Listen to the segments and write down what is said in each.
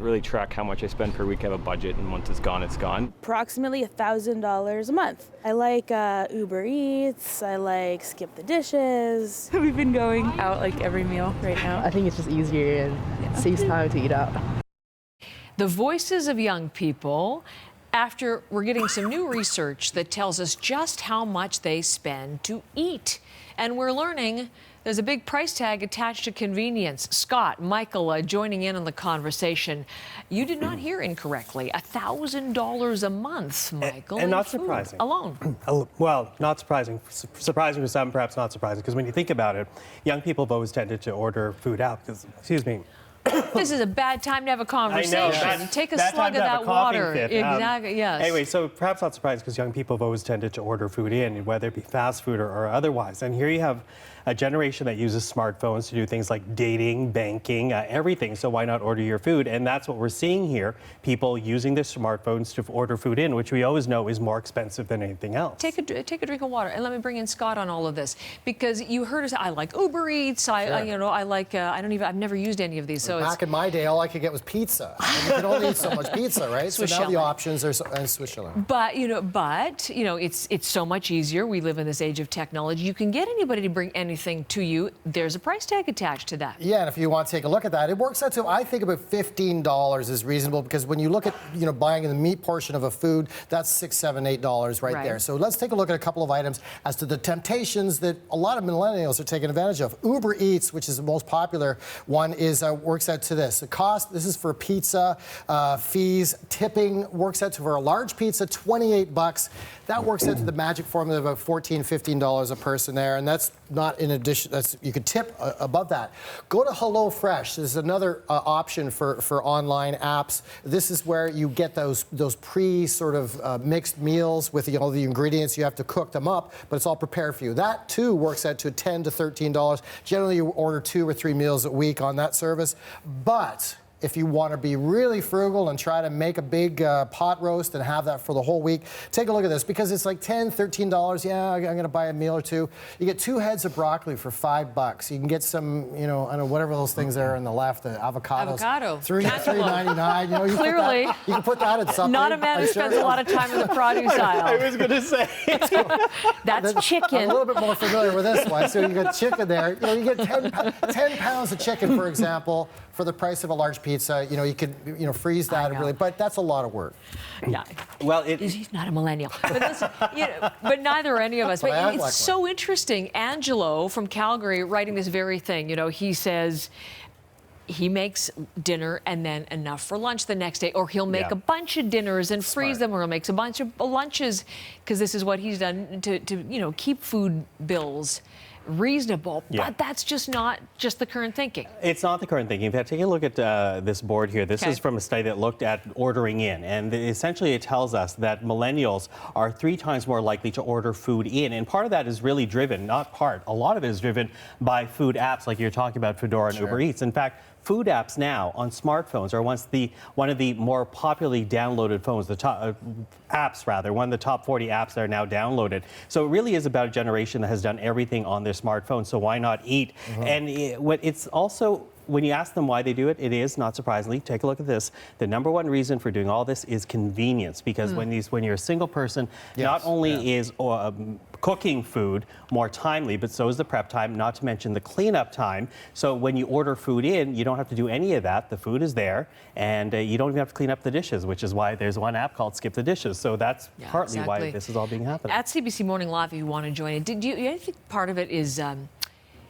really track how much I spend per week. I have a budget, and once it's gone, it's gone. Approximately $1,000 a month. I like Uber Eats. I like Skip the Dishes. We've been going out like every meal right now. I think it's just easier and saves time to eat out. The voices of young people after we're getting some new research that tells us just how much they spend to eat. And we're learning there's a big price tag attached to convenience. Scott, Michael joining in on the conversation. You did not hear incorrectly. $1,000 a month, Michael. And not surprising. Alone. Well, not surprising. Surprising for some, perhaps not surprising. Because when you think about it, young people have always tended to order food out. Because, excuse me. This is a bad time to have a conversation. I know, Take a slug of that water. Exactly, yes. Anyway, so perhaps not surprised because young people have always tended to order food in, whether it be fast food or otherwise. And here you have a generation that uses smartphones to do things like dating, banking, everything. So why not order your food? And that's what we're seeing here. People using their smartphones to order food in, which we always know is more expensive than anything else. Take a drink of water, and let me bring in Scott on all of this because you heard us. I like Uber Eats. I like. I've never used any of these. So back in my day, all I could get was pizza. And you can only eat so much pizza, right? So now the options are Swiss chillin'. But it's so much easier. We live in this age of technology. You can get anybody to bring anything to you. There's a price tag attached to that. Yeah, and if you want to take a look at that, it works out to, I think, about $15 is reasonable because when you look at, buying the meat portion of a food, that's $6, $7, $8 right there. So let's take a look at a couple of items as to the temptations that a lot of millennials are taking advantage of. Uber Eats, which is the most popular one, works out to this. The cost, this is for pizza, fees, tipping, works out to, for a large pizza, $28. That works out to the magic formula of about $14, $15 a person there, and that's not in addition, you could tip above that. Go to HelloFresh. This is another option for online apps. This is where you get those pre sort of mixed meals with the ingredients. You have to cook them up, but it's all prepared for you. That too works out to $10 to $13. Generally, you order 2 or 3 meals a week on that service, but if you want to be really frugal and try to make a big pot roast and have that for the whole week, take a look at this because it's like $10, $13. Yeah, I'm going to buy a meal or two. You get 2 heads of broccoli for $5. You can get some, I don't know, whatever those things are on the left, the avocados. Avocado. $3.99. Clearly. You can put that in something. Not a man who spends a lot of time in the produce aisle. I was going to say. That's chicken. I'm a little bit more familiar with this one. So you got chicken there. You get 10 pounds of chicken, for example, for the price of a large pizza. You could freeze that really, but that's a lot of work. Yeah. Well, he's not a millennial, but listen, but neither are any of us. But it's so interesting. Angelo from Calgary writing this very thing. He says he makes dinner and then enough for lunch the next day, or he'll make a bunch of dinners and freeze them, or he'll make a bunch of lunches because this is what he's done to keep food bills reasonable, but that's just not just the current thinking. It's not the current thinking. In fact, take a look at this board here. This is from a study that looked at ordering in, and essentially it tells us that millennials are 3 times more likely to order food in, and part of that is really driven, a lot of it is driven by food apps like you're talking about, Foodora and Uber Eats. In fact, food apps now on smartphones are one of the more popularly downloaded phones, the top apps rather, one of the top 40 apps that are now downloaded. So it really is about a generation that has done everything on their smartphone, so why not eat? And it's also, when you ask them why they do it, it is, not surprisingly, take a look at this. The number one reason for doing all this is convenience, because when you're a single person, not only is cooking food more timely, but so is the prep time, not to mention the cleanup time. So when you order food in, you don't have to do any of that. The food is there, and you don't even have to clean up the dishes, which is why there's one app called Skip the Dishes. So that's partly why this is all being happening. At CBC Morning Live, if you want to join it, I think part of it is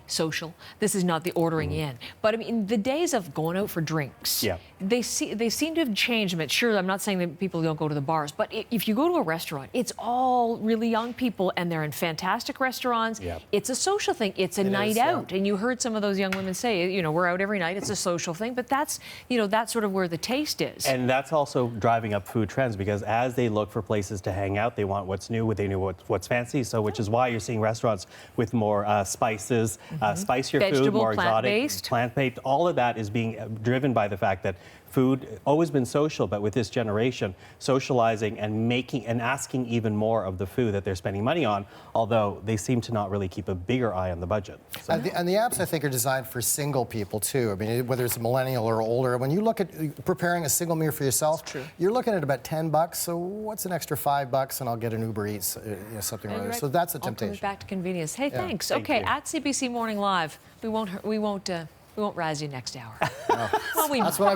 social. This is not the ordering in. But I mean, the days of going out for drinks, they seem to have changed a bit. Sure, I'm not saying that people don't go to the bars, but if you go to a restaurant, it's all really young people, and they're in fantastic restaurants. It's a social thing. It's a night out. And you heard some of those young women say, we're out every night. It's a social thing. But that's, that's sort of where the taste is. And that's also driving up food trends, because as they look for places to hang out, they want what's new, they know what's fancy. So which is why you're seeing restaurants with more spices, spicier food, more exotic, plant-based. All of that is being driven by the fact that food always been social, but with this generation, socializing and making and asking even more of the food that they're spending money on, although they seem to not really keep a bigger eye on the budget. So. And the apps, I think, are designed for single people, too. I mean, whether it's a millennial or older, when you look at preparing a single meal for yourself, you're looking at about $10. So what's an extra $5 and I'll get an Uber Eats, something or other. So that's a temptation. Back to convenience. Hey, thanks. Thank okay, you. at CBC Morning Live, we won't razz you next hour. Well, we That's might. what